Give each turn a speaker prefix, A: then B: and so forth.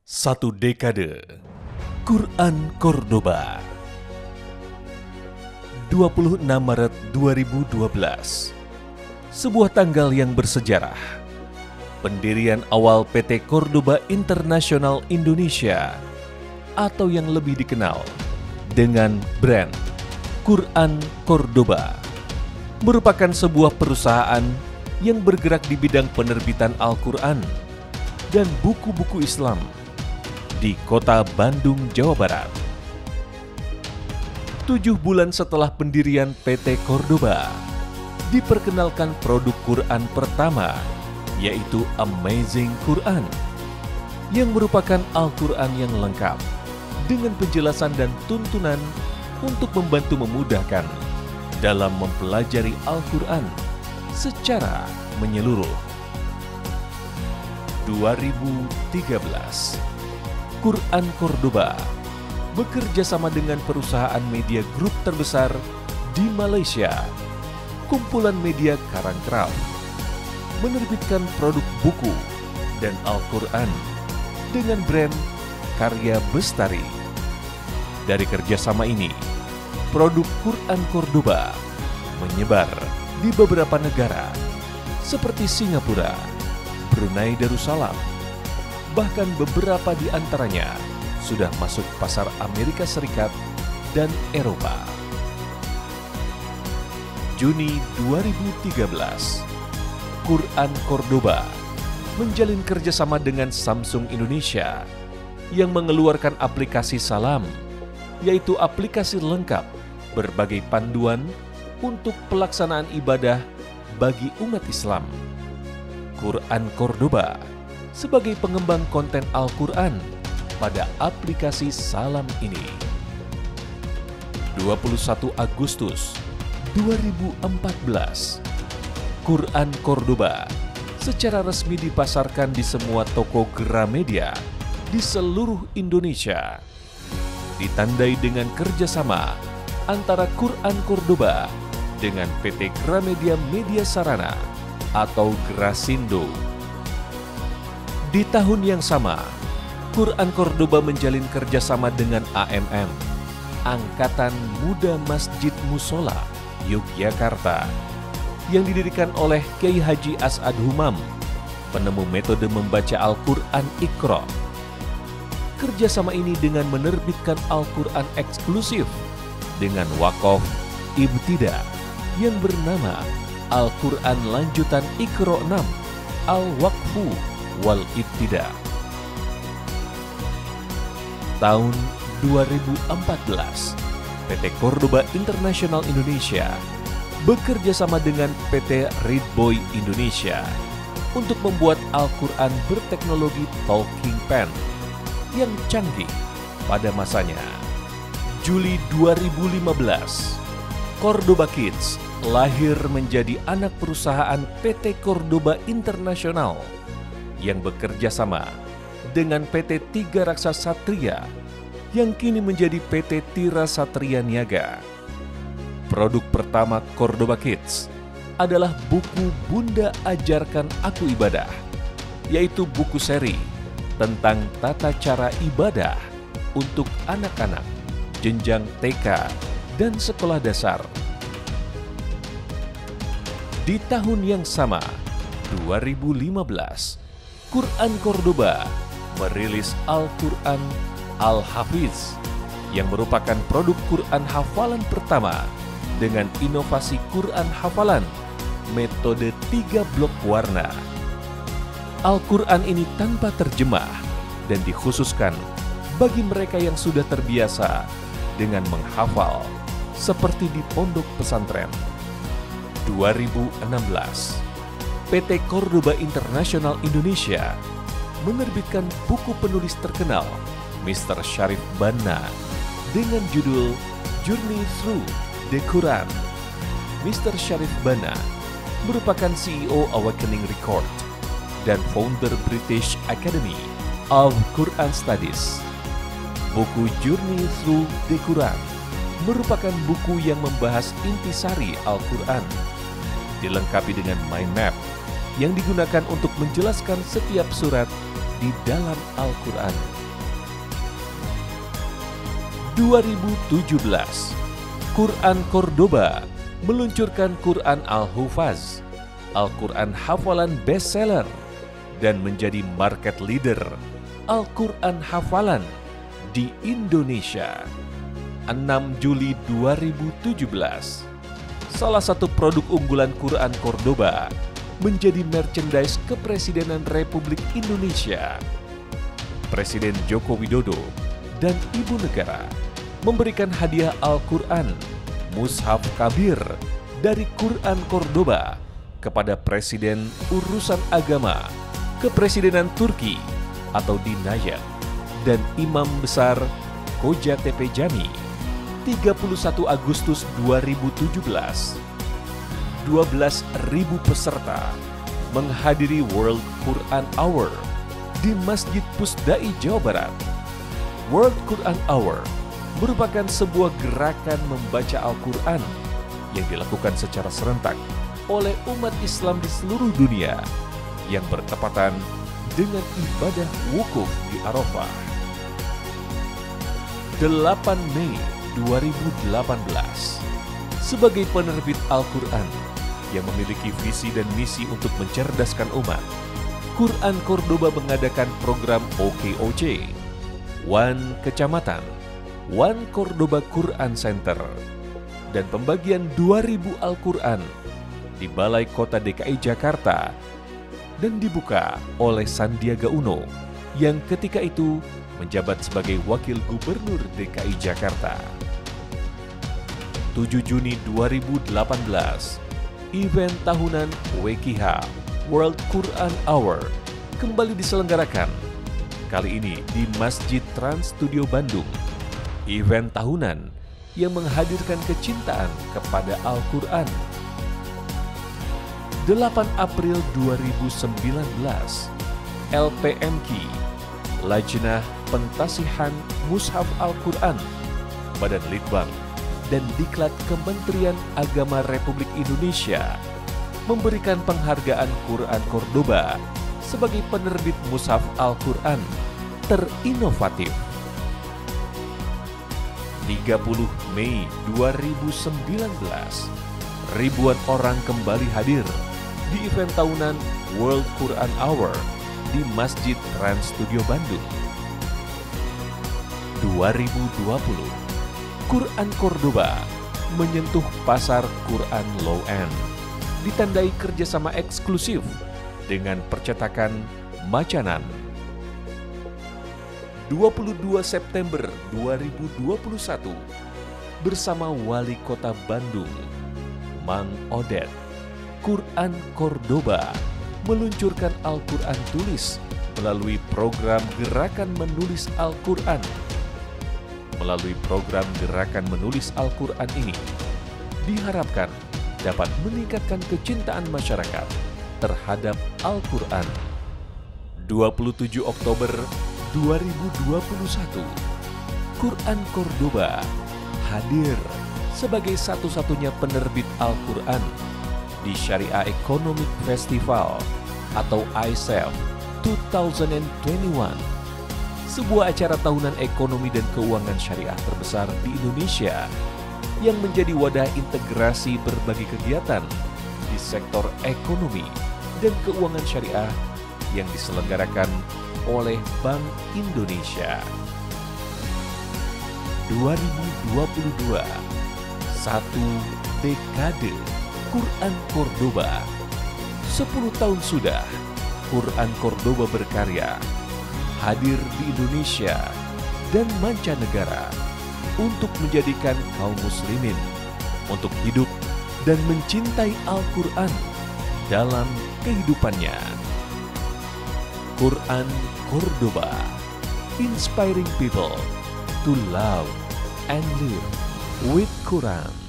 A: Satu dekade Quran Cordoba 26 Maret 2012. Sebuah tanggal yang bersejarah. Pendirian awal PT Cordoba International Indonesia atau yang lebih dikenal dengan brand Quran Cordoba merupakan sebuah perusahaan yang bergerak di bidang penerbitan Al-Quran dan buku-buku Islam di kota Bandung, Jawa Barat. 7 bulan setelah pendirian PT Cordoba, diperkenalkan produk Quran pertama, yaitu Amazing Quran, yang merupakan Al-Quran yang lengkap, dengan penjelasan dan tuntunan untuk membantu memudahkan dalam mempelajari Al-Quran secara menyeluruh. 2013, Quran Cordoba bekerja sama dengan perusahaan media grup terbesar di Malaysia, Kumpulan Media Karangkraf, menerbitkan produk buku dan Al-Quran dengan brand Karya Bestari. Dari kerjasama ini, produk Quran Cordoba menyebar di beberapa negara seperti Singapura, Brunei Darussalam, bahkan beberapa di antaranya sudah masuk pasar Amerika Serikat dan Eropa. Juni 2013, Quran Cordoba menjalin kerjasama dengan Samsung Indonesia yang mengeluarkan aplikasi Salam, yaitu aplikasi lengkap berbagai panduan untuk pelaksanaan ibadah bagi umat Islam. Quran Cordoba sebagai pengembang konten Al-Quran pada aplikasi Salam ini. 21 Agustus 2014, Quran Cordoba secara resmi dipasarkan di semua toko Gramedia di seluruh Indonesia. Ditandai dengan kerjasama antara Quran Cordoba dengan PT Gramedia Media Sarana atau Grasindo. Di tahun yang sama, Quran Cordoba menjalin kerjasama dengan AMM, Angkatan Muda Masjid Musola, Yogyakarta, yang didirikan oleh Kiai Haji As'ad Humam, penemu metode membaca Al-Quran Iqra. Kerjasama ini dengan menerbitkan Al-Quran eksklusif dengan wakaf Ibtida yang bernama Al-Quran Lanjutan Iqra 6, Al-Waqfu wal Ibtida. Tahun 2014, PT Cordoba International Indonesia bekerja sama dengan PT Readboy Indonesia untuk membuat Al-Quran berteknologi Talking Pen yang canggih pada masanya. Juli 2015, Cordoba Kids lahir menjadi anak perusahaan PT Cordoba International yang bekerja sama dengan PT Tiga Raksa Satria yang kini menjadi PT Tira Satria Niaga. Produk pertama Cordoba Kids adalah buku Bunda Ajarkan Aku Ibadah, yaitu buku seri tentang tata cara ibadah untuk anak-anak jenjang TK dan sekolah dasar. Di tahun yang sama, 2015, Quran Cordoba merilis Al-Quran Al-Hafiz yang merupakan produk Quran hafalan pertama dengan inovasi Quran hafalan metode 3 blok warna. Al-Quran ini tanpa terjemah dan dikhususkan bagi mereka yang sudah terbiasa dengan menghafal seperti di pondok pesantren. 2016, PT Cordoba International Indonesia menerbitkan buku penulis terkenal Mr. Syarif Banna dengan judul Journey Through the Quran. Mr. Syarif Banna merupakan CEO Awakening Record dan founder British Academy of Quran Studies. Buku Journey Through the Quran merupakan buku yang membahas intisari Al-Quran, dilengkapi dengan mind map yang digunakan untuk menjelaskan setiap surat di di dalam Al-Quran. 2017, Quran Cordoba meluncurkan Quran Al-Hufaz, Al-Quran hafalan bestseller, dan menjadi market leader Al-Quran hafalan di Indonesia. 6 Juli 2017, salah satu produk unggulan Quran Cordoba menjadi merchandise Kepresidenan Republik Indonesia. Presiden Joko Widodo dan Ibu Negara memberikan hadiah Al-Quran Mushaf Kabir dari Quran Cordoba kepada Presiden Urusan Agama Kepresidenan Turki atau Dinayet dan Imam Besar Kocatepe Jami. 31 Agustus 2017, 12.000 peserta menghadiri World Quran Hour di Masjid Pusdai, Jawa Barat. World Quran Hour merupakan sebuah gerakan membaca Al-Quran yang dilakukan secara serentak oleh umat Islam di seluruh dunia yang bertepatan dengan ibadah wukuf di Arafah. 8 Mei 2018, sebagai penerbit Al-Quran yang memiliki visi dan misi untuk mencerdaskan umat, Quran Cordoba mengadakan program OKOC, One Kecamatan, One Cordoba Quran Center, dan pembagian 2.000 Al-Quran di Balai Kota DKI Jakarta dan dibuka oleh Sandiaga Uno yang ketika itu menjabat sebagai Wakil Gubernur DKI Jakarta. 7 Juni 2018, event tahunan WQH World Quran Hour kembali diselenggarakan, kali ini di Masjid Trans Studio Bandung. Event tahunan yang menghadirkan kecintaan kepada Al-Quran. 8 April 2019, LPMQ, Lajnah Pentasihan Mushaf Al-Quran, Badan Litbang, dan Diklat Kementerian Agama Republik Indonesia memberikan penghargaan Quran Cordoba sebagai penerbit Mushaf Al-Quran terinovatif. 30 Mei 2019, ribuan orang kembali hadir di event tahunan World Quran Hour di Masjid Trans Studio Bandung. 2020, Quran Cordoba menyentuh pasar Quran low-end, ditandai kerjasama eksklusif dengan percetakan Macanan. 22 September 2021, bersama Wali Kota Bandung, Mang Odet, Quran Cordoba meluncurkan Al-Quran tulis melalui program Gerakan Menulis Al-Quran. Melalui program Gerakan Menulis Al-Quran ini, diharapkan dapat meningkatkan kecintaan masyarakat terhadap Al-Quran. 27 Oktober 2021, Quran Cordoba hadir sebagai satu-satunya penerbit Al-Quran di Syariah Economic Festival atau ISEF 2021, sebuah acara tahunan ekonomi dan keuangan syariah terbesar di Indonesia yang menjadi wadah integrasi berbagai kegiatan di sektor ekonomi dan keuangan syariah yang diselenggarakan oleh Bank Indonesia. 2022, satu dekade Quran Cordoba. 10 tahun sudah Quran Cordoba berkarya, hadir di Indonesia dan mancanegara untuk menjadikan kaum muslimin untuk hidup dan mencintai Al-Quran dalam kehidupannya. Quran Cordoba, inspiring people to love and live with Quran.